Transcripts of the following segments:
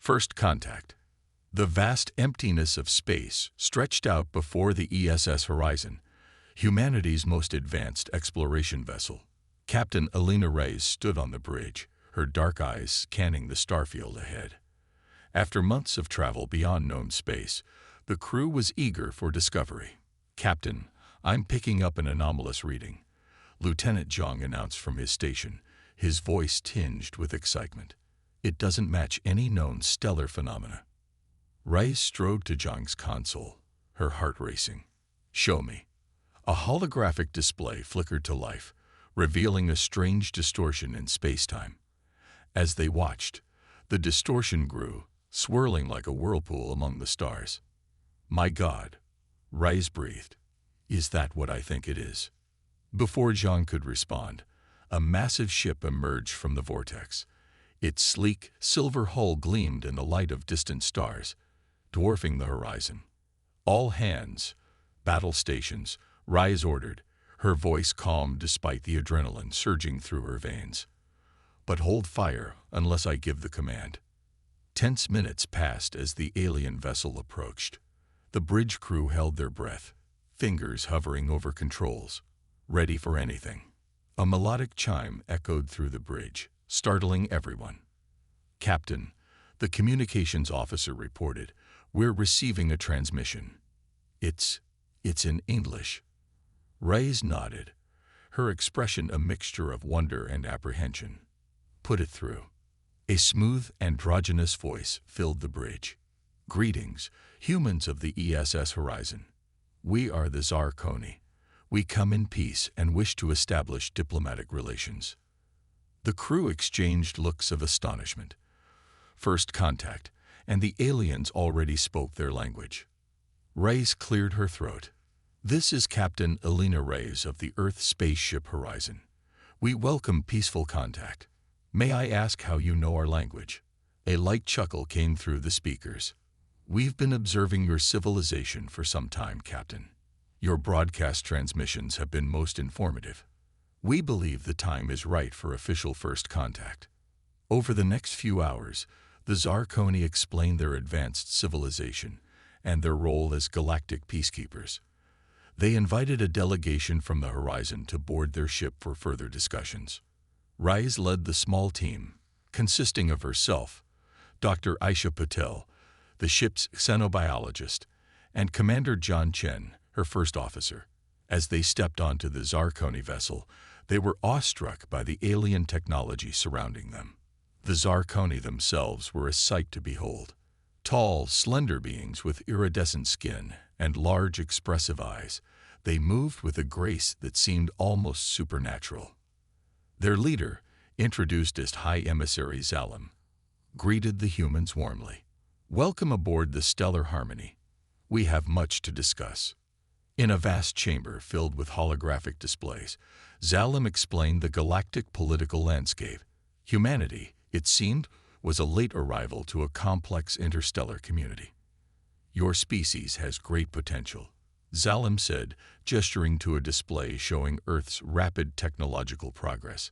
First contact. The vast emptiness of space stretched out before the ESS horizon, humanity's most advanced exploration vessel. Captain Alina Reyes stood on the bridge, her dark eyes scanning the starfield ahead. After months of travel beyond known space, the crew was eager for discovery. "Captain, I'm picking up an anomalous reading," Lieutenant Zhang announced from his station, his voice tinged with excitement. "It doesn't match any known stellar phenomena." Reyes strode to Zhang's console, her heart racing. "Show me." A holographic display flickered to life, revealing a strange distortion in space-time. As they watched, the distortion grew, swirling like a whirlpool among the stars. "My God," Reyes breathed. "Is that what I think it is?" Before Zhang could respond, a massive ship emerged from the vortex. Its sleek, silver hull gleamed in the light of distant stars, dwarfing the horizon. "All hands, battle stations," Reyes ordered, her voice calm despite the adrenaline surging through her veins. "But hold fire unless I give the command." Tense minutes passed as the alien vessel approached. The bridge crew held their breath, fingers hovering over controls, ready for anything. A melodic chime echoed through the bridge, startling everyone. "Captain," the communications officer reported, "we're receiving a transmission. It's in English." Reyes nodded, her expression a mixture of wonder and apprehension. "Put it through." A smooth, androgynous voice filled the bridge. "Greetings, humans of the ESS horizon. We are the Zarkoni. We come in peace and wish to establish diplomatic relations." The crew exchanged looks of astonishment. First contact, and the aliens already spoke their language. Reyes cleared her throat. "This is Captain Alina Reyes of the Earth Spaceship Horizon. We welcome peaceful contact. May I ask how you know our language?" A light chuckle came through the speakers. "We've been observing your civilization for some time, Captain. Your broadcast transmissions have been most informative. We believe the time is right for official first contact." Over the next few hours, the Zarkoni explained their advanced civilization and their role as galactic peacekeepers. They invited a delegation from the horizon to board their ship for further discussions. Reyes led the small team, consisting of herself, Dr. Aisha Patel, the ship's xenobiologist, and Commander John Chen, her first officer. As they stepped onto the Zarkoni vessel, they were awestruck by the alien technology surrounding them. The Zarkoni themselves were a sight to behold. Tall, slender beings with iridescent skin and large, expressive eyes, they moved with a grace that seemed almost supernatural. Their leader, introduced as High Emissary Zalem, greeted the humans warmly. "Welcome aboard the Stellar Harmony. We have much to discuss." In a vast chamber filled with holographic displays, Zalem explained the galactic political landscape. Humanity, it seemed, was a late arrival to a complex interstellar community. "Your species has great potential," Zalem said, gesturing to a display showing Earth's rapid technological progress.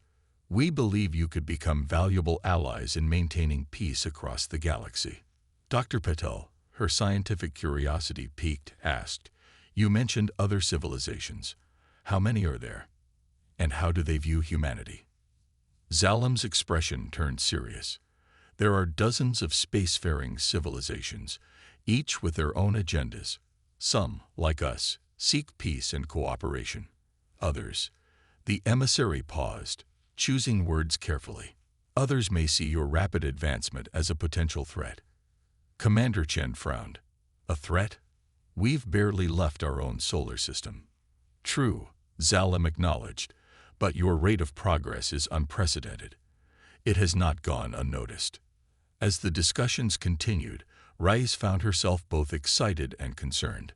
"We believe you could become valuable allies in maintaining peace across the galaxy." Dr. Patel, her scientific curiosity piqued, asked, "You mentioned other civilizations. How many are there? And how do they view humanity?" Zalem's expression turned serious. "There are dozens of spacefaring civilizations, each with their own agendas. Some, like us, seek peace and cooperation. Others," the emissary paused, choosing words carefully, "others may see your rapid advancement as a potential threat." Commander Chen frowned. "A threat? We've barely left our own solar system." "True," Zalem acknowledged, "but your rate of progress is unprecedented. It has not gone unnoticed." As the discussions continued, Reyes found herself both excited and concerned.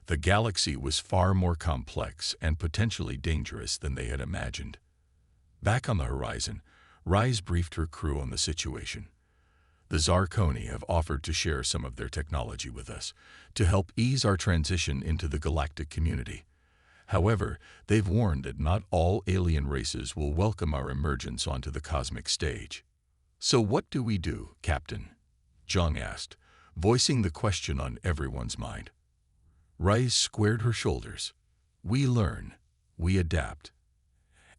The galaxy was far more complex and potentially dangerous than they had imagined. Back on the horizon, Reyes briefed her crew on the situation. "The Zarkoni have offered to share some of their technology with us to help ease our transition into the galactic community. However, they've warned that not all alien races will welcome our emergence onto the cosmic stage." "So what do we do, Captain?" Zhang asked, voicing the question on everyone's mind. Rice squared her shoulders. We learn, we adapt,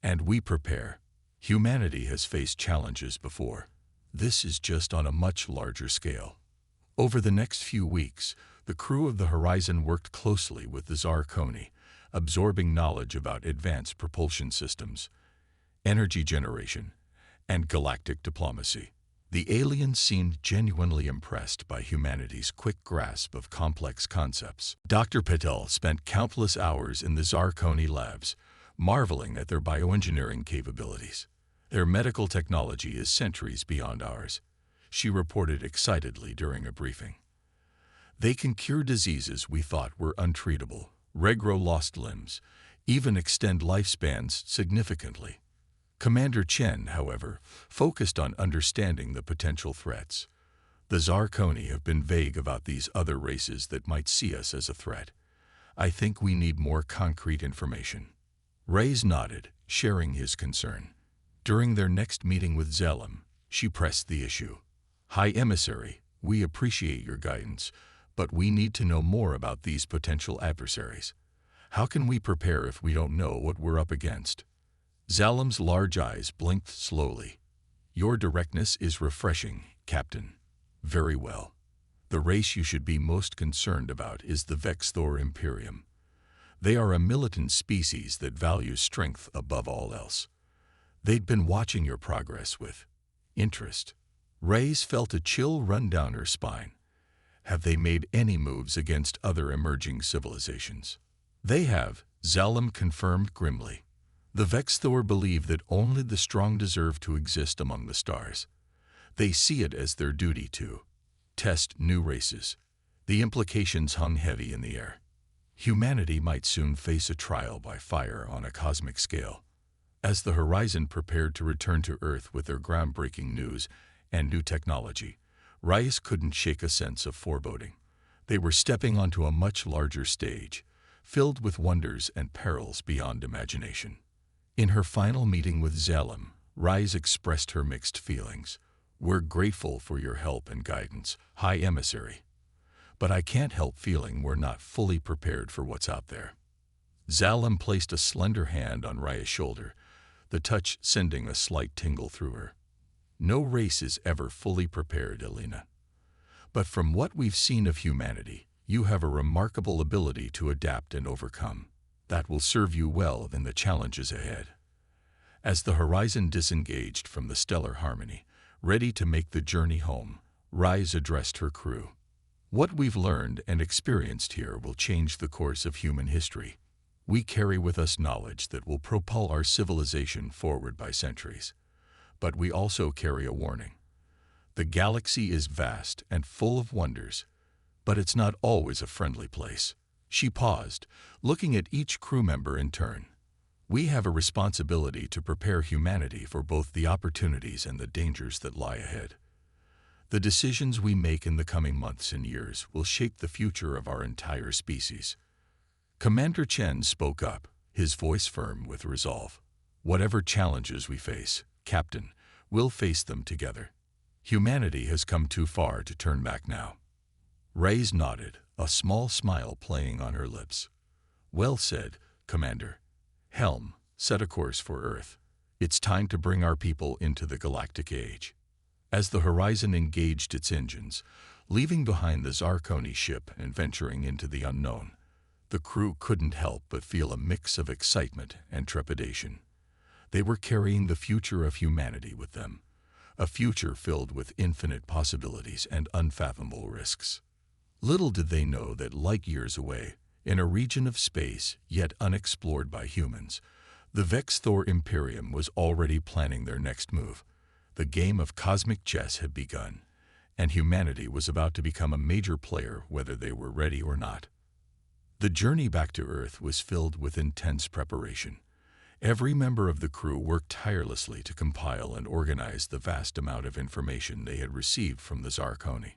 and we prepare. Humanity has faced challenges before. This is just on a much larger scale. Over the next few weeks, the crew of the Horizon worked closely with the Zarkoni, absorbing knowledge about advanced propulsion systems, energy generation, and galactic diplomacy. The aliens seemed genuinely impressed by humanity's quick grasp of complex concepts. Dr. Patel spent countless hours in the Zarkoni labs, marveling at their bioengineering capabilities. Their medical technology is centuries beyond ours, she reported excitedly during a briefing. They can cure diseases we thought were untreatable, regrow lost limbs, even extend lifespans significantly. Commander Chen, however, focused on understanding the potential threats. The Zarkoni have been vague about these other races that might see us as a threat. I think we need more concrete information. Reyes nodded, sharing his concern. During their next meeting with Zalem, she pressed the issue. High Emissary, we appreciate your guidance, but we need to know more about these potential adversaries. How can we prepare if we don't know what we're up against? Zalem's large eyes blinked slowly. Your directness is refreshing, Captain. Very well. The race you should be most concerned about is the Vexthor Imperium. They are a militant species that values strength above all else. They'd been watching your progress with interest. Reyes felt a chill run down her spine. Have they made any moves against other emerging civilizations? They have, Zalem confirmed grimly. The Vexthor believe that only the strong deserve to exist among the stars. They see it as their duty to test new races. The implications hung heavy in the air. Humanity might soon face a trial by fire on a cosmic scale. As the Horizon prepared to return to Earth with their groundbreaking news and new technology, Rice couldn't shake a sense of foreboding. They were stepping onto a much larger stage, filled with wonders and perils beyond imagination. In her final meeting with Zalem, Rice expressed her mixed feelings. We're grateful for your help and guidance, High Emissary. But I can't help feeling we're not fully prepared for what's out there. Zalem placed a slender hand on Raya's shoulder, the touch sending a slight tingle through her. No race is ever fully prepared, Elena. But from what we've seen of humanity, you have a remarkable ability to adapt and overcome. That will serve you well in the challenges ahead. As the Horizon disengaged from the stellar harmony, ready to make the journey home, Rise addressed her crew. What we've learned and experienced here will change the course of human history. We carry with us knowledge that will propel our civilization forward by centuries. But we also carry a warning. The galaxy is vast and full of wonders, but it's not always a friendly place. She paused, looking at each crew member in turn. We have a responsibility to prepare humanity for both the opportunities and the dangers that lie ahead. The decisions we make in the coming months and years will shape the future of our entire species. Commander Chen spoke up, his voice firm with resolve. Whatever challenges we face, Captain, we'll face them together. Humanity has come too far to turn back now. Reyes nodded, a small smile playing on her lips. Well said, Commander. Helm, set a course for Earth. It's time to bring our people into the Galactic Age. As the Horizon engaged its engines, leaving behind the Zarkoni ship and venturing into the unknown, the crew couldn't help but feel a mix of excitement and trepidation. They were carrying the future of humanity with them, a future filled with infinite possibilities and unfathomable risks. Little did they know that light years away, in a region of space yet unexplored by humans, the Vexthor Imperium was already planning their next move. The game of cosmic chess had begun, and humanity was about to become a major player whether they were ready or not. The journey back to Earth was filled with intense preparation. Every member of the crew worked tirelessly to compile and organize the vast amount of information they had received from the Zarkoni.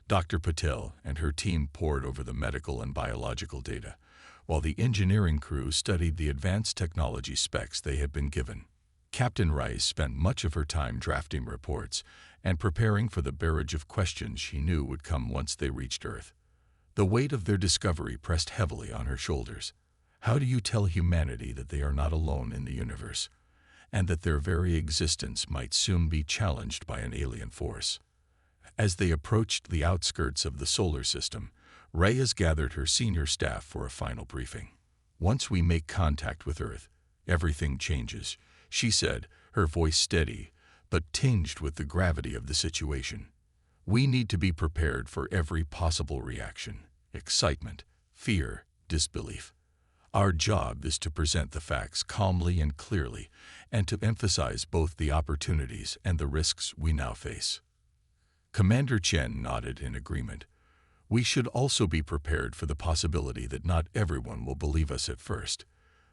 Dr. Patel and her team pored over the medical and biological data, while the engineering crew studied the advanced technology specs they had been given. Captain Rice spent much of her time drafting reports and preparing for the barrage of questions she knew would come once they reached Earth. The weight of their discovery pressed heavily on her shoulders. How do you tell humanity that they are not alone in the universe, and that their very existence might soon be challenged by an alien force? As they approached the outskirts of the solar system, Reyes gathered her senior staff for a final briefing. "Once we make contact with Earth, everything changes," she said, her voice steady, but tinged with the gravity of the situation. "We need to be prepared for every possible reaction: excitement, fear, disbelief. Our job is to present the facts calmly and clearly, and to emphasize both the opportunities and the risks we now face." Commander Chen nodded in agreement. "We should also be prepared for the possibility that not everyone will believe us at first.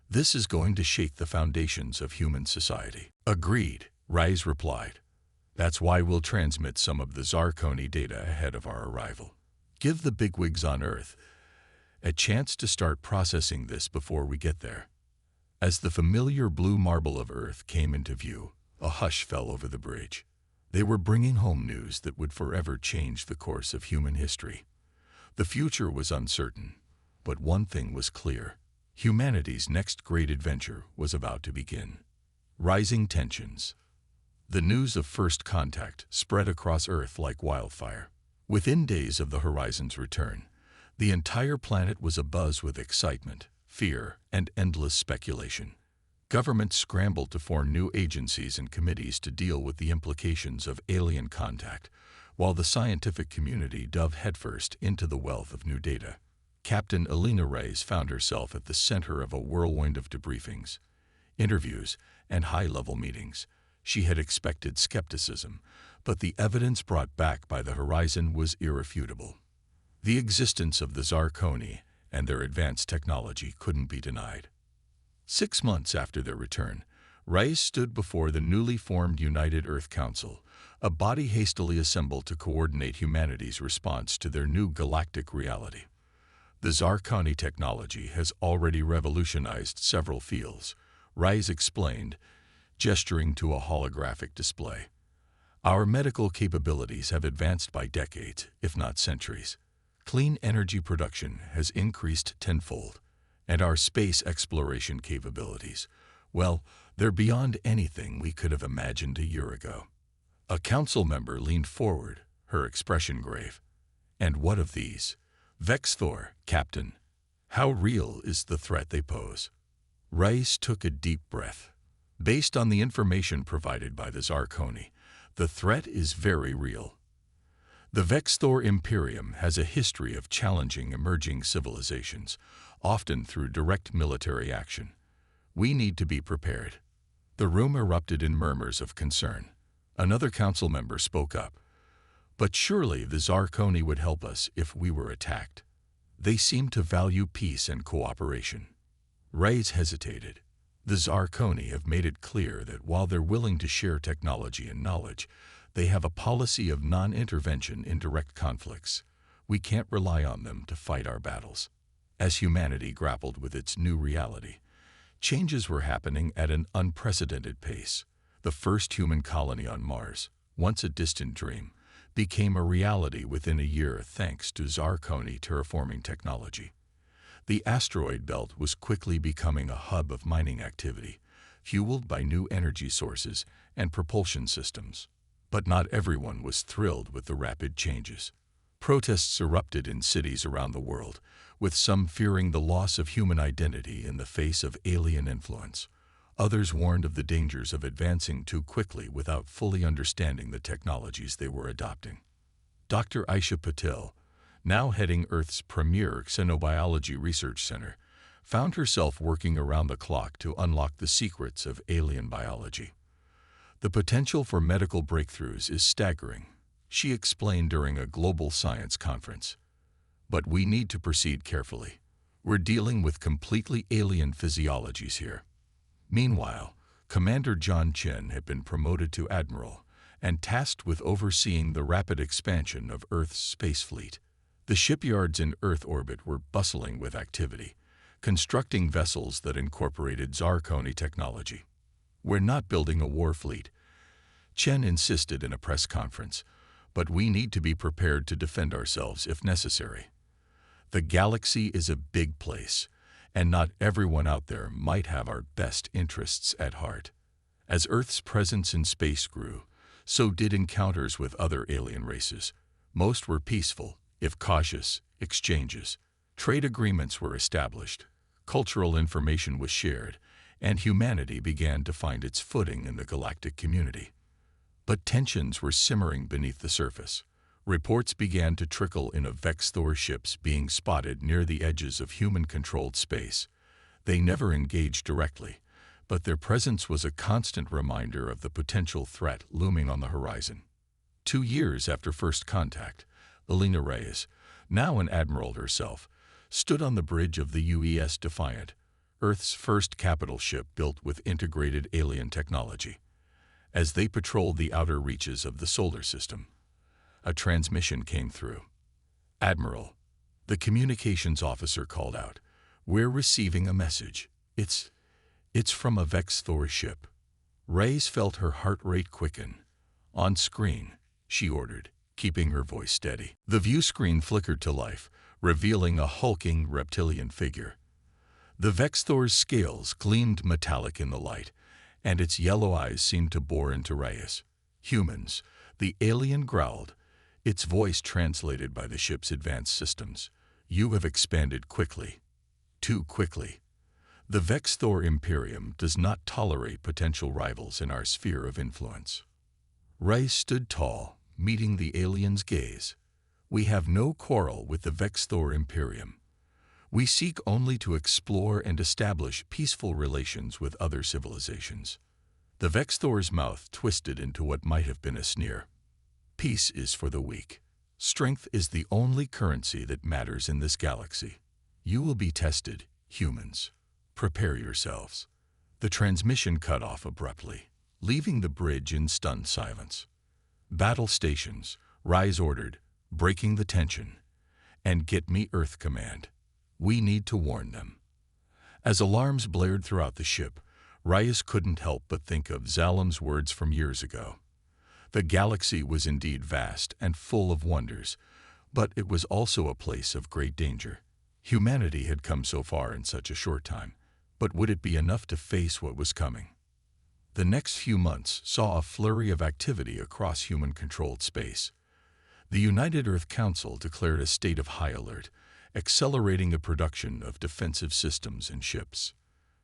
This is going to shake the foundations of human society." "Agreed," Reyes replied. "That's why we'll transmit some of the Zarkoni data ahead of our arrival. Give the bigwigs on Earth a chance to start processing this before we get there." As the familiar blue marble of Earth came into view, a hush fell over the bridge. They were bringing home news that would forever change the course of human history. The future was uncertain, but one thing was clear: humanity's next great adventure was about to begin. Rising tensions. The news of first contact spread across Earth like wildfire. Within days of the Horizon's return, the entire planet was abuzz with excitement, fear, and endless speculation. Governments scrambled to form new agencies and committees to deal with the implications of alien contact, while the scientific community dove headfirst into the wealth of new data. Captain Alina Reyes found herself at the center of a whirlwind of debriefings, interviews, and high-level meetings. She had expected skepticism, but the evidence brought back by the Horizon was irrefutable. The existence of the Zarkoni and their advanced technology couldn't be denied. 6 months after their return, Reyes stood before the newly formed United Earth Council, a body hastily assembled to coordinate humanity's response to their new galactic reality. "The Zarkoni technology has already revolutionized several fields," Reyes explained, gesturing to a holographic display. "Our medical capabilities have advanced by decades, if not centuries. Clean energy production has increased tenfold, and our space exploration capabilities, well, they're beyond anything we could have imagined a year ago." A council member leaned forward, her expression grave. "And what of these? Vexthor, Captain. How real is the threat they pose?" Reyes took a deep breath. "Based on the information provided by the Zarkoni, the threat is very real. The Vexthor Imperium has a history of challenging emerging civilizations, often through direct military action. We need to be prepared." The room erupted in murmurs of concern. Another council member spoke up. "But surely the Zarkoni would help us if we were attacked. They seem to value peace and cooperation." Reyes hesitated. "The Zarkoni have made it clear that while they're willing to share technology and knowledge, they have a policy of non-intervention in direct conflicts. We can't rely on them to fight our battles." As humanity grappled with its new reality, changes were happening at an unprecedented pace. The first human colony on Mars, once a distant dream, became a reality within a year thanks to Zarkoni terraforming technology. The asteroid belt was quickly becoming a hub of mining activity, fueled by new energy sources and propulsion systems. But not everyone was thrilled with the rapid changes. Protests erupted in cities around the world, with some fearing the loss of human identity in the face of alien influence. Others warned of the dangers of advancing too quickly without fully understanding the technologies they were adopting. Dr. Aisha Patel, now heading Earth's premier xenobiology research center, found herself working around the clock to unlock the secrets of alien biology. "The potential for medical breakthroughs is staggering," she explained during a global science conference. "But we need to proceed carefully. We're dealing with completely alien physiologies here." Meanwhile, Commander John Chen had been promoted to admiral and tasked with overseeing the rapid expansion of Earth's space fleet. The shipyards in Earth orbit were bustling with activity, constructing vessels that incorporated Zarkoni technology. "We're not building a war fleet," Chen insisted in a press conference, but we need to be prepared to defend ourselves if necessary. The galaxy is a big place, and not everyone out there might have our best interests at heart. As Earth's presence in space grew, so did encounters with other alien races. Most were peaceful, if cautious, exchanges. Trade agreements were established, cultural information was shared, and humanity began to find its footing in the galactic community. But tensions were simmering beneath the surface. Reports began to trickle in of Vex-Thor ships being spotted near the edges of human-controlled space. They never engaged directly, but their presence was a constant reminder of the potential threat looming on the horizon. 2 years after first contact, Alina Reyes, now an admiral herself, stood on the bridge of the UES Defiant, Earth's first capital ship built with integrated alien technology. As they patrolled the outer reaches of the solar system, a transmission came through. "Admiral," the communications officer called out, "we're receiving a message. It's from a Vex-Thor ship." Reyes felt her heart rate quicken. "On screen," she ordered, keeping her voice steady. The view screen flickered to life, revealing a hulking reptilian figure. The Vex-Thor's scales gleamed metallic in the light, and its yellow eyes seemed to bore into Reyes. "Humans," the alien growled, its voice translated by the ship's advanced systems. "You have expanded quickly. Too quickly. The Vex-Thor Imperium does not tolerate potential rivals in our sphere of influence." Reyes stood tall, meeting the alien's gaze. "We have no quarrel with the Vex-Thor Imperium. We seek only to explore and establish peaceful relations with other civilizations." The Vex-Thor's mouth twisted into what might have been a sneer. "Peace is for the weak. Strength is the only currency that matters in this galaxy. You will be tested, humans. Prepare yourselves." The transmission cut off abruptly, leaving the bridge in stunned silence. "Battle stations," Reyes ordered, breaking the tension. "And get me Earth Command. We need to warn them." As alarms blared throughout the ship, Reyes couldn't help but think of Zalam's words from years ago. The galaxy was indeed vast and full of wonders, but it was also a place of great danger. Humanity had come so far in such a short time, but would it be enough to face what was coming? The next few months saw a flurry of activity across human-controlled space. The United Earth Council declared a state of high alert, accelerating the production of defensive systems and ships.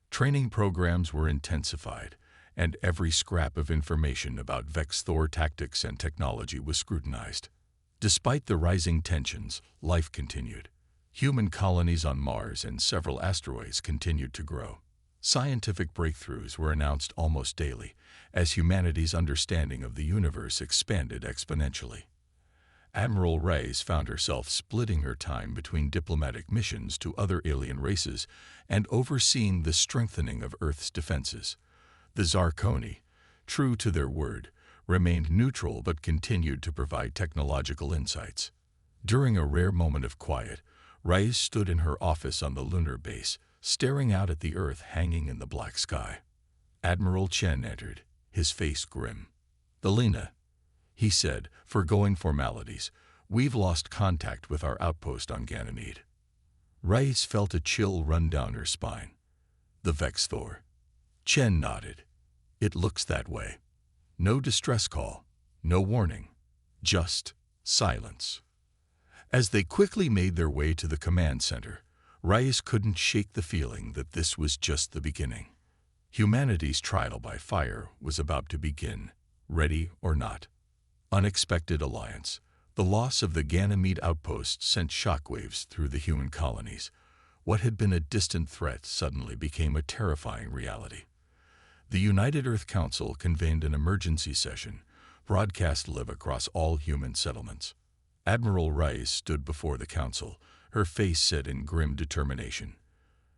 Training programs were intensified, and every scrap of information about Vex-Thor tactics and technology was scrutinized. Despite the rising tensions, life continued. Human colonies on Mars and several asteroids continued to grow. Scientific breakthroughs were announced almost daily, as humanity's understanding of the universe expanded exponentially. Admiral Reyes found herself splitting her time between diplomatic missions to other alien races and overseeing the strengthening of Earth's defenses. The Zarkoni, true to their word, remained neutral but continued to provide technological insights. During a rare moment of quiet, Reyes stood in her office on the lunar base, staring out at the Earth hanging in the black sky. Admiral Chen entered, his face grim. "Alina," he said, foregoing formalities, "we've lost contact with our outpost on Ganymede." Reyes felt a chill run down her spine. "The Vex-Thor." Chen nodded. "It looks that way. No distress call, no warning, just silence." As they quickly made their way to the command center, Reyes couldn't shake the feeling that this was just the beginning. Humanity's trial by fire was about to begin, ready or not. Unexpected alliance. The loss of the Ganymede outpost sent shockwaves through the human colonies. What had been a distant threat suddenly became a terrifying reality. The United Earth Council convened an emergency session, broadcast live across all human settlements. Admiral Reyes stood before the council, her face set in grim determination.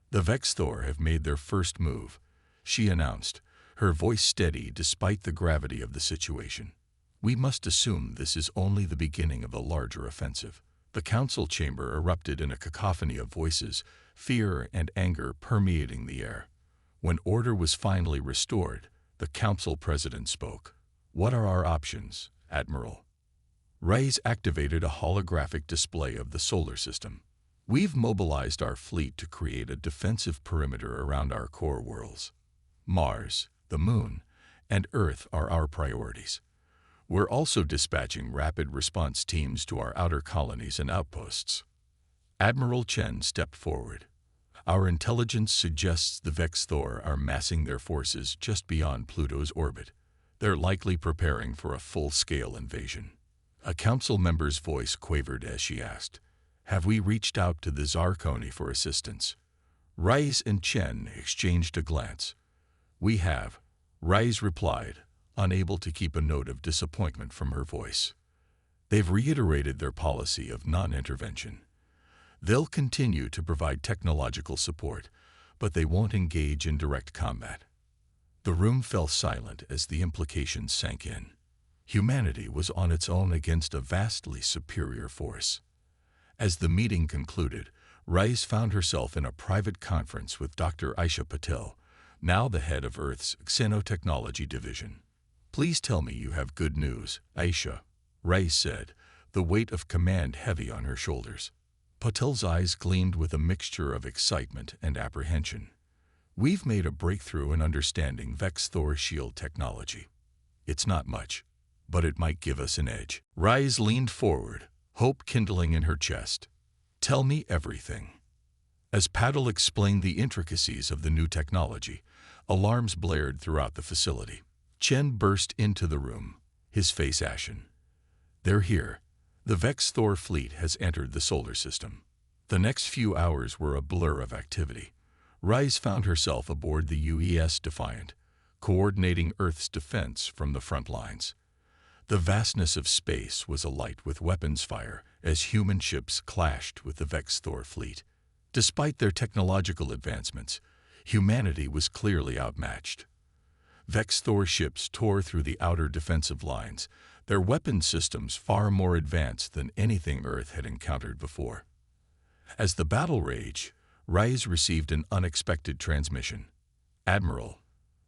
"The Vex-Thor have made their first move," she announced, her voice steady despite the gravity of the situation. "We must assume this is only the beginning of a larger offensive." The council chamber erupted in a cacophony of voices, fear and anger permeating the air. When order was finally restored, the council president spoke. What are our options, Admiral? Reyes activated a holographic display of the solar system. We've mobilized our fleet to create a defensive perimeter around our core worlds. Mars, the Moon, and Earth are our priorities. We're also dispatching rapid response teams to our outer colonies and outposts. Admiral Chen stepped forward. Our intelligence suggests the Vex Thor are massing their forces just beyond Pluto's orbit. They're likely preparing for a full-scale invasion. A council member's voice quavered as she asked, "Have we reached out to the Zarkoni for assistance?" Reyes and Chen exchanged a glance. "We have," Reyes replied, unable to keep a note of disappointment from her voice. "They've reiterated their policy of non-intervention. They'll continue to provide technological support, but they won't engage in direct combat." The room fell silent as the implications sank in. Humanity was on its own against a vastly superior force. As the meeting concluded, Reyes found herself in a private conference with Dr. Aisha Patel, now the head of Earth's Xenotechnology Division. "Please tell me you have good news, Aisha," Reyes said, the weight of command heavy on her shoulders. Patel's eyes gleamed with a mixture of excitement and apprehension. "We've made a breakthrough in understanding Vex Thor shield technology. It's not much, but it might give us an edge." Reyes leaned forward, hope kindling in her chest. "Tell me everything." As Patel explained the intricacies of the new technology, alarms blared throughout the facility. Chen burst into the room, his face ashen. "They're here. The Vex Thor fleet has entered the solar system." The next few hours were a blur of activity. Reyes found herself aboard the UES Defiant, coordinating Earth's defense from the front lines. The vastness of space was alight with weapons fire as human ships clashed with the Vex Thor fleet. Despite their technological advancements, humanity was clearly outmatched. Vex Thor ships tore through the outer defensive lines, their weapon systems far more advanced than anything Earth had encountered before. As the battle raged, Reyes received an unexpected transmission. "Admiral,"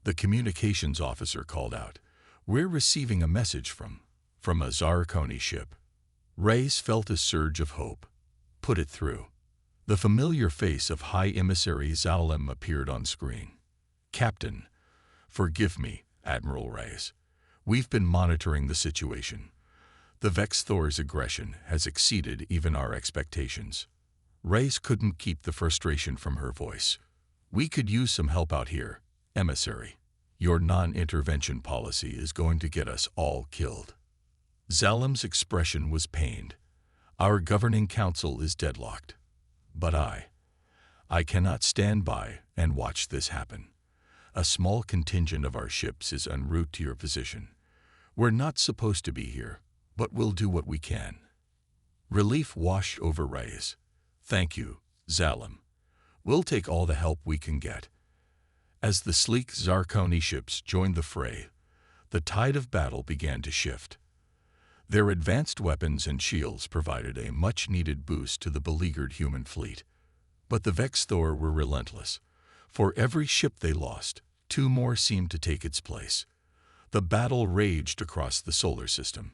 the communications officer called out, "we're receiving a message from a Zarkoni ship." Reyes felt a surge of hope. "Put it through." The familiar face of High Emissary Zalem appeared on screen. "Captain, forgive me, Admiral Reyes. We've been monitoring the situation. The Vex Thor's aggression has exceeded even our expectations." Reyes couldn't keep the frustration from her voice. "We could use some help out here, Emissary. Your non-intervention policy is going to get us all killed." Zalem's expression was pained. "Our governing council is deadlocked. But I cannot stand by and watch this happen. A small contingent of our ships is en route to your position. We're not supposed to be here, but we'll do what we can." Relief washed over Reyes. "Thank you, Zalem. We'll take all the help we can get." As the sleek Zarkoni ships joined the fray, the tide of battle began to shift. Their advanced weapons and shields provided a much-needed boost to the beleaguered human fleet. But the Vex Thor were relentless. For every ship they lost, two more seemed to take its place. The battle raged across the solar system,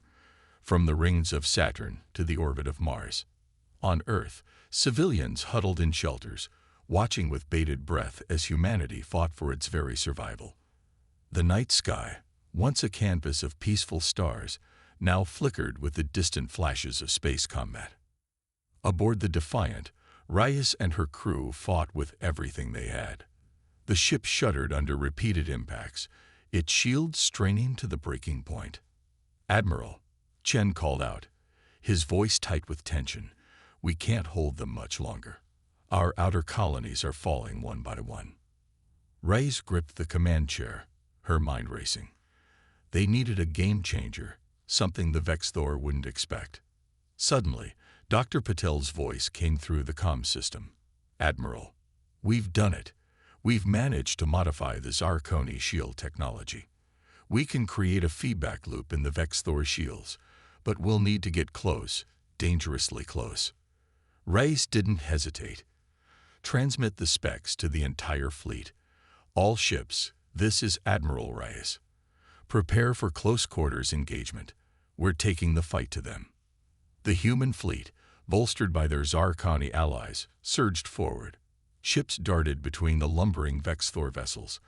from the rings of Saturn to the orbit of Mars. On Earth, civilians huddled in shelters, watching with bated breath as humanity fought for its very survival. The night sky, once a canvas of peaceful stars, now flickered with the distant flashes of space combat. Aboard the Defiant, Reyes and her crew fought with everything they had. The ship shuddered under repeated impacts, its shields straining to the breaking point. "Admiral," Chen called out, his voice tight with tension, "we can't hold them much longer. Our outer colonies are falling one by one." Reyes gripped the command chair, her mind racing. They needed a game-changer, something the Vex Thor wouldn't expect. Suddenly, Dr. Patel's voice came through the comm system. "Admiral, we've done it. We've managed to modify the Zarkoni shield technology. We can create a feedback loop in the Vex Thor shields, but we'll need to get close, dangerously close." Reyes didn't hesitate. "Transmit the specs to the entire fleet. All ships, this is Admiral Reyes. Prepare for close quarters engagement. We're taking the fight to them. The human fleet, bolstered by their Zarkani allies, surged forward. Ships darted between the lumbering Vex-Thor vessels,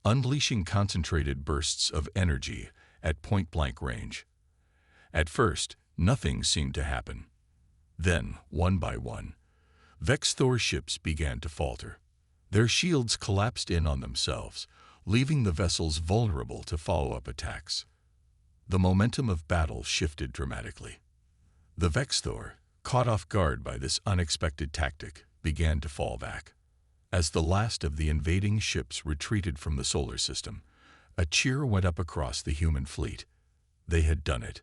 unleashing concentrated bursts of energy at point-blank range. At first, nothing seemed to happen. Then, one by one, Vex-Thor ships began to falter. Their shields collapsed in on themselves, leaving the vessels vulnerable to follow-up attacks. The momentum of battle shifted dramatically. The Vex-Thor, caught off guard by this unexpected tactic, began to fall back. As the last of the invading ships retreated from the solar system, a cheer went up across the human fleet. They had done it.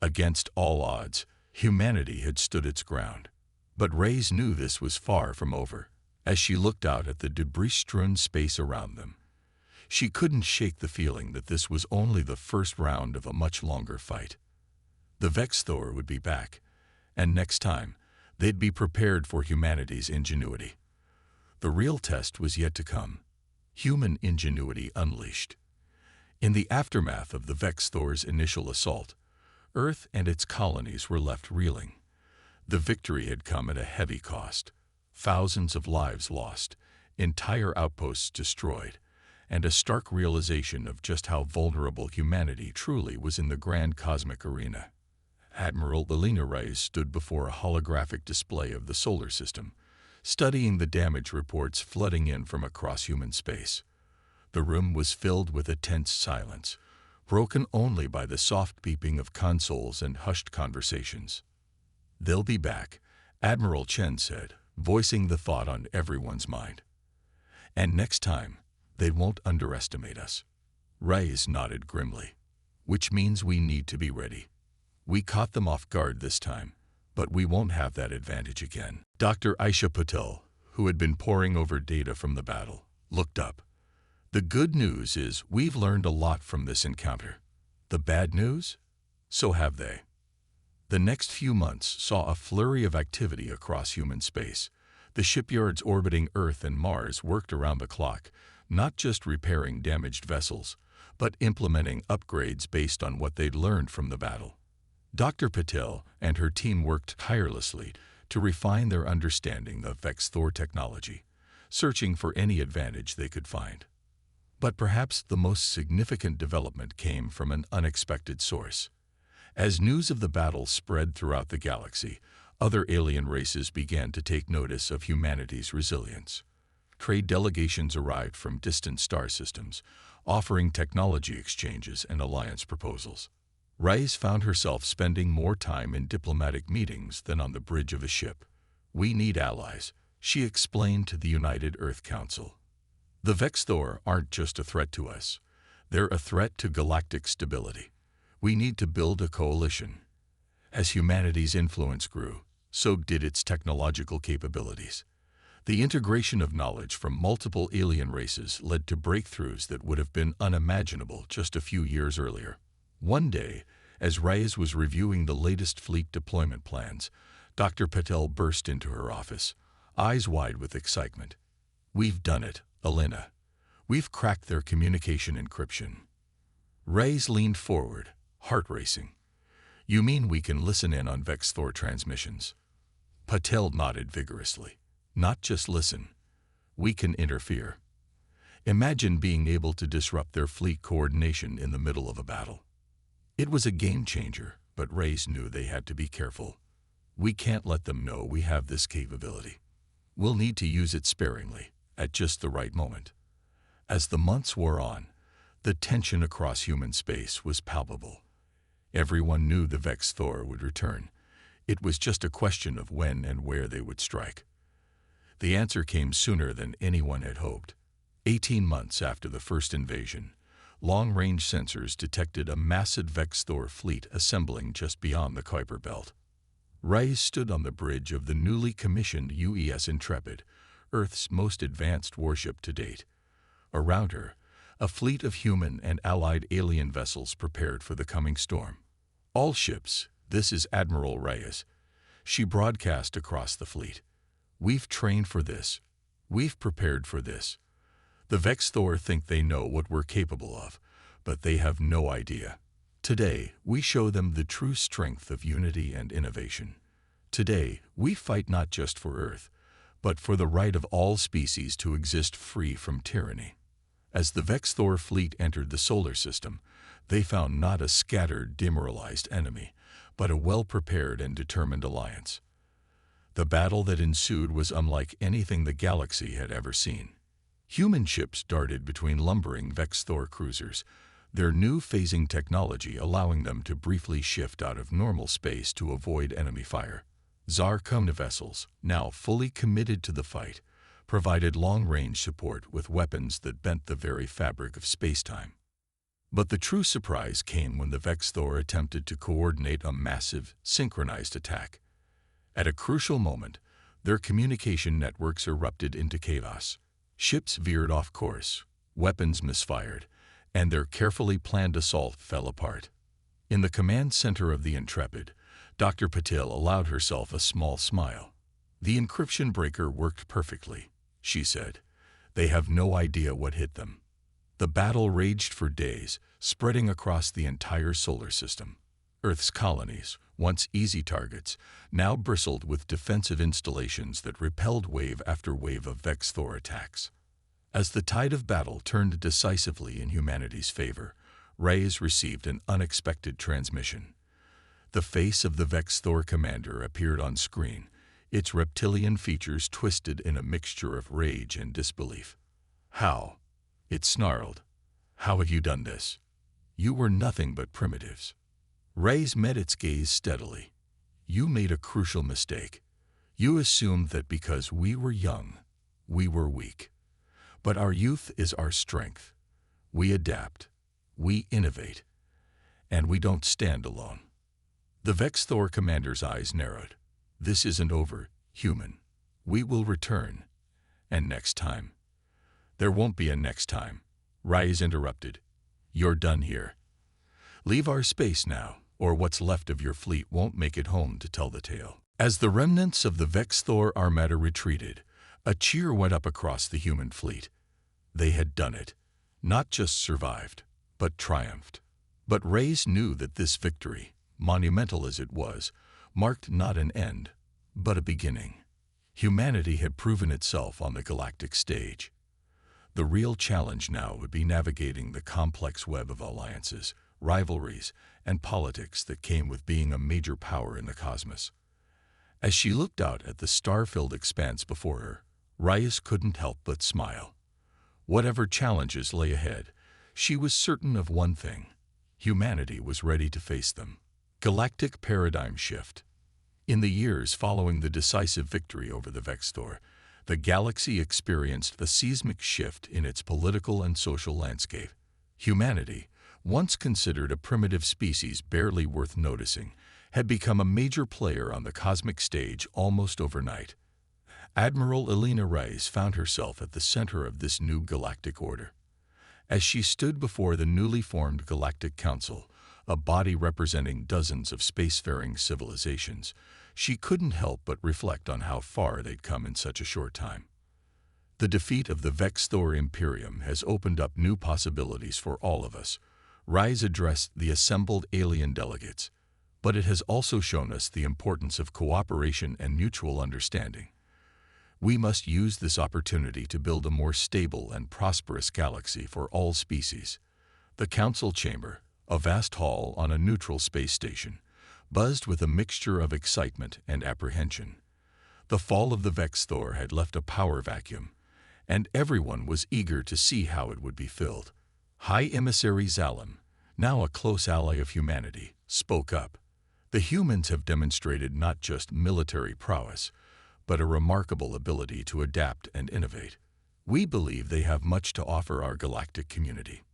Against all odds, humanity had stood its ground. But Reyes knew this was far from over. As she looked out at the debris-strewn space around them, she couldn't shake the feeling that this was only the first round of a much longer fight. The Vex-Thor would be back, and next time, they'd be prepared for humanity's ingenuity. The real test was yet to come. Human ingenuity unleashed. In the aftermath of the Vex-Thor's initial assault, Earth and its colonies were left reeling. The victory had come at a heavy cost. Thousands of lives lost, entire outposts destroyed, and a stark realization of just how vulnerable humanity truly was in the grand cosmic arena. Admiral Elena Reyes stood before a holographic display of the solar system, studying the damage reports flooding in from across human space. The room was filled with a tense silence, broken only by the soft beeping of consoles and hushed conversations. "They'll be back," Admiral Chen said, voicing the thought on everyone's mind. "And next time, they won't underestimate us." Reyes nodded grimly. "Which means we need to be ready. We caught them off guard this time, but we won't have that advantage again." Dr. Aisha Patel, who had been poring over data from the battle, looked up. "The good news is we've learned a lot from this encounter. The bad news? So have they." The next few months saw a flurry of activity across human space. The shipyards orbiting Earth and Mars worked around the clock, not just repairing damaged vessels, but implementing upgrades based on what they'd learned from the battle. Dr. Patel and her team worked tirelessly to refine their understanding of Vex-Thor technology, searching for any advantage they could find. But perhaps the most significant development came from an unexpected source. As news of the battle spread throughout the galaxy, other alien races began to take notice of humanity's resilience. Trade delegations arrived from distant star systems, offering technology exchanges and alliance proposals. Reyes found herself spending more time in diplomatic meetings than on the bridge of a ship. "We need allies," she explained to the United Earth Council. "The Vex-Thor aren't just a threat to us. They're a threat to galactic stability. We need to build a coalition." As humanity's influence grew, so did its technological capabilities. The integration of knowledge from multiple alien races led to breakthroughs that would have been unimaginable just a few years earlier. One day, as Reyes was reviewing the latest fleet deployment plans, Dr. Patel burst into her office, eyes wide with excitement. "We've done it, Elena. We've cracked their communication encryption." Reyes leaned forward, heart racing. "You mean we can listen in on Vex-Thor transmissions?" Patel nodded vigorously. "Not just listen. We can interfere. Imagine being able to disrupt their fleet coordination in the middle of a battle." It was a game changer, but Reyes knew they had to be careful. "We can't let them know we have this capability. We'll need to use it sparingly, at just the right moment." As the months wore on, the tension across human space was palpable. Everyone knew the Vex-Thor would return. It was just a question of when and where they would strike. The answer came sooner than anyone had hoped. 18 months after the first invasion, long-range sensors detected a massive Vex-Thor fleet assembling just beyond the Kuiper Belt. Reyes stood on the bridge of the newly commissioned UES Intrepid, Earth's most advanced warship to date. Around her, a fleet of human and allied alien vessels prepared for the coming storm. "All ships, this is Admiral Reyes." She broadcast across the fleet. "We've trained for this. We've prepared for this. The Vex-Thor think they know what we're capable of, but they have no idea. Today, we show them the true strength of unity and innovation. Today, we fight not just for Earth, but for the right of all species to exist free from tyranny. As the Vex-Thor fleet entered the solar system, they found not a scattered, demoralized enemy, but a well-prepared and determined alliance. The battle that ensued was unlike anything the galaxy had ever seen. Human ships darted between lumbering Vex-Thor cruisers, their new phasing technology allowing them to briefly shift out of normal space to avoid enemy fire. Zarkona vessels, now fully committed to the fight, provided long-range support with weapons that bent the very fabric of spacetime. But the true surprise came when the Vex-Thor attempted to coordinate a massive, synchronized attack. At a crucial moment, their communication networks erupted into chaos. Ships veered off course, weapons misfired, and their carefully planned assault fell apart. In the command center of the Intrepid, Dr. Patil allowed herself a small smile. "The encryption breaker worked perfectly," she said. "They have no idea what hit them." The battle raged for days, spreading across the entire solar system. Earth's colonies, once easy targets, now bristled with defensive installations that repelled wave after wave of Vex-Thor attacks. As the tide of battle turned decisively in humanity's favor, Reyes received an unexpected transmission. The face of the Vex-Thor commander appeared on screen, its reptilian features twisted in a mixture of rage and disbelief. "How?" it snarled. "How have you done this? You were nothing but primitives." Reyes met its gaze steadily. "You made a crucial mistake. You assumed that because we were young, we were weak. But our youth is our strength. We adapt, we innovate, and we don't stand alone." The Vex-Thor commander's eyes narrowed. "This isn't over, human. We will return. And next time." "There won't be a next time," Reyes interrupted. "You're done here. Leave our space now, or what's left of your fleet won't make it home to tell the tale." As the remnants of the Vex-Thor armada retreated, a cheer went up across the human fleet. They had done it. Not just survived, but triumphed. But Reyes knew that this victory, monumental as it was, marked not an end, but a beginning. Humanity had proven itself on the galactic stage. The real challenge now would be navigating the complex web of alliances, rivalries, and politics that came with being a major power in the cosmos. As she looked out at the star-filled expanse before her, Reyes couldn't help but smile. Whatever challenges lay ahead, she was certain of one thing: humanity was ready to face them. Galactic paradigm shift. In the years following the decisive victory over the Vex-Thor, the galaxy experienced a seismic shift in its political and social landscape. Humanity, once considered a primitive species barely worth noticing, had become a major player on the cosmic stage almost overnight. Admiral Elena Reyes found herself at the center of this new galactic order. As she stood before the newly formed Galactic Council, a body representing dozens of spacefaring civilizations, she couldn't help but reflect on how far they'd come in such a short time. The defeat of the Vex-Thor Imperium has opened up new possibilities for all of us. Reyes addressed the assembled alien delegates, but it has also shown us the importance of cooperation and mutual understanding. We must use this opportunity to build a more stable and prosperous galaxy for all species. The council chamber, a vast hall on a neutral space station, buzzed with a mixture of excitement and apprehension. The fall of the Vex-Thor had left a power vacuum, and everyone was eager to see how it would be filled. High Emissary Zalem, now a close ally of humanity, spoke up. "The humans have demonstrated not just military prowess, but a remarkable ability to adapt and innovate. We believe they have much to offer our galactic community."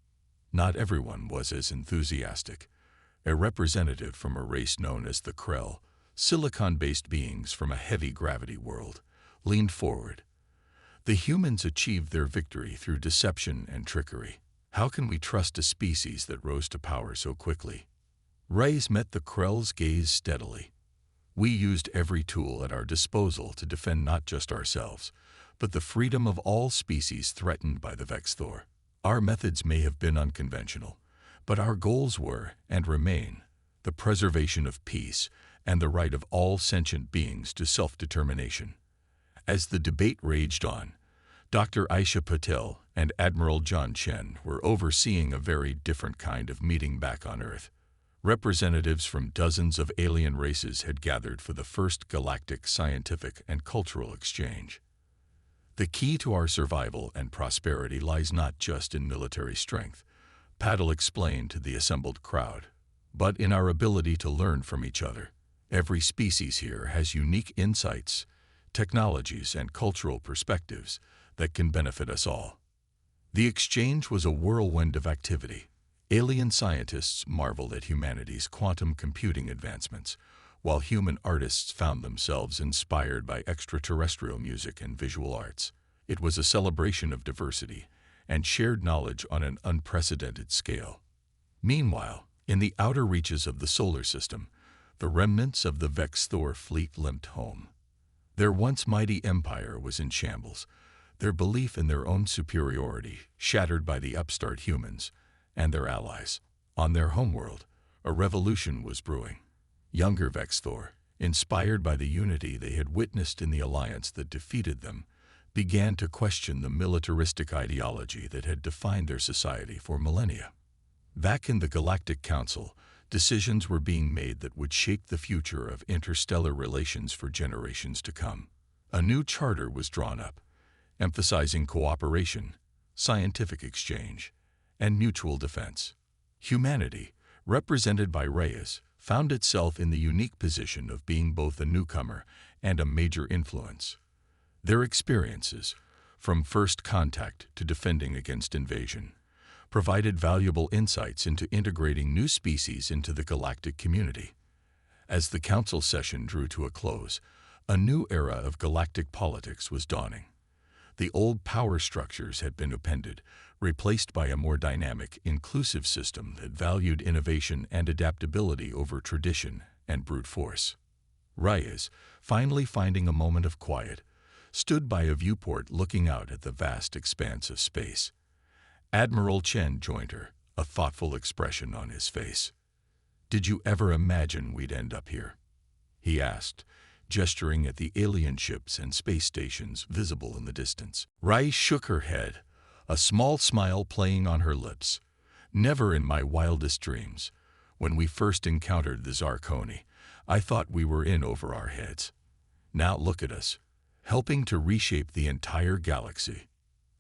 Not everyone was as enthusiastic. A representative from a race known as the Krell, silicon-based beings from a heavy-gravity world, leaned forward. "The humans achieved their victory through deception and trickery. How can we trust a species that rose to power so quickly?" Reyes met the Krell's gaze steadily. "We used every tool at our disposal to defend not just ourselves, but the freedom of all species threatened by the Vex-Thor. Our methods may have been unconventional, But our goals were, and remain, the preservation of peace and the right of all sentient beings to self-determination. As the debate raged on, Dr. Aisha Patel and Admiral John Chen were overseeing a very different kind of meeting back on Earth. Representatives from dozens of alien races had gathered for the first galactic scientific and cultural exchange. The key to our survival and prosperity lies not just in military strength, Patel explained to the assembled crowd, but in our ability to learn from each other. Every species here has unique insights, technologies, and cultural perspectives that can benefit us all. The exchange was a whirlwind of activity. Alien scientists marveled at humanity's quantum computing advancements, while human artists found themselves inspired by extraterrestrial music and visual arts. It was a celebration of diversity and shared knowledge on an unprecedented scale. Meanwhile, in the outer reaches of the solar system, the remnants of the Vex Thor fleet limped home. Their once mighty empire was in shambles, their belief in their own superiority shattered by the upstart humans and their allies. On their homeworld, a revolution was brewing. Younger Vex Thor, inspired by the unity they had witnessed in the alliance that defeated them, began to question the militaristic ideology that had defined their society for millennia. Back in the Galactic Council, decisions were being made that would shape the future of interstellar relations for generations to come. A new charter was drawn up, emphasizing cooperation, scientific exchange, and mutual defense. Humanity, represented by Reyes, found itself in the unique position of being both a newcomer and a major influence. Their experiences, from first contact to defending against invasion, provided valuable insights into integrating new species into the galactic community. As the council session drew to a close, a new era of galactic politics was dawning. The old power structures had been upended, replaced by a more dynamic, inclusive system that valued innovation and adaptability over tradition and brute force. Reyes, finally finding a moment of quiet, stood by a viewport looking out at the vast expanse of space. Admiral Chen joined her, a thoughtful expression on his face. "Did you ever imagine we'd end up here?" he asked, gesturing at the alien ships and space stations visible in the distance. Reyes shook her head, a small smile playing on her lips. "Never in my wildest dreams. When we first encountered the Zarkoni, I thought we were in over our heads. Now look at us, helping to reshape the entire galaxy."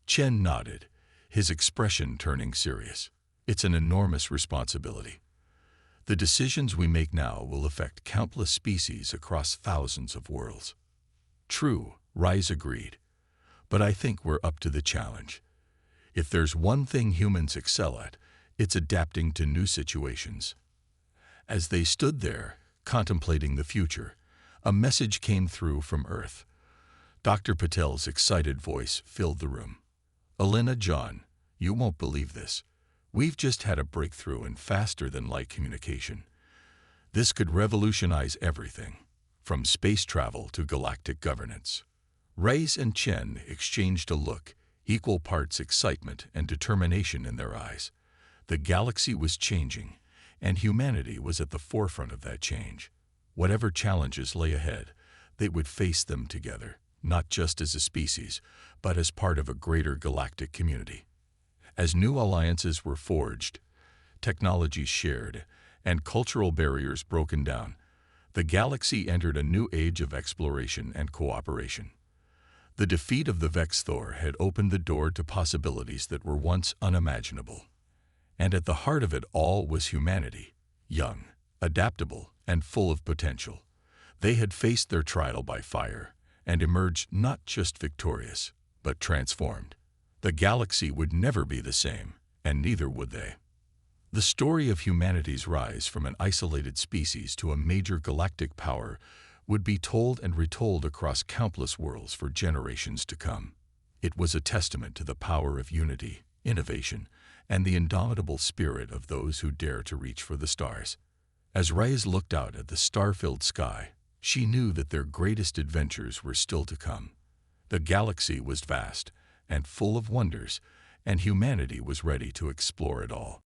Chen nodded, his expression turning serious. "It's an enormous responsibility. The decisions we make now will affect countless species across thousands of worlds." "True," Reyes agreed, "but I think we're up to the challenge. If there's one thing humans excel at, it's adapting to new situations." As they stood there, contemplating the future, a message came through from Earth. Dr. Patel's excited voice filled the room. "Elena, John, you won't believe this. We've just had a breakthrough in faster-than-light communication. This could revolutionize everything, from space travel to galactic governance." Reyes and Chen exchanged a look, equal parts excitement and determination in their eyes. The galaxy was changing, and humanity was at the forefront of that change. Whatever challenges lay ahead, they would face them together, not just as a species, but as part of a greater galactic community. As new alliances were forged, technologies shared, and cultural barriers broken down, the galaxy entered a new age of exploration and cooperation. The defeat of the Vex Thor had opened the door to possibilities that were once unimaginable. And at the heart of it all was humanity, young, adaptable, and full of potential. They had faced their trial by fire and emerged not just victorious, but transformed. The galaxy would never be the same, and neither would they. The story of humanity's rise from an isolated species to a major galactic power would be told and retold across countless worlds for generations to come. It was a testament to the power of unity, innovation, and the indomitable spirit of those who dare to reach for the stars. As Reyes looked out at the star-filled sky, she knew that their greatest adventures were still to come. The galaxy was vast and full of wonders, and humanity was ready to explore it all.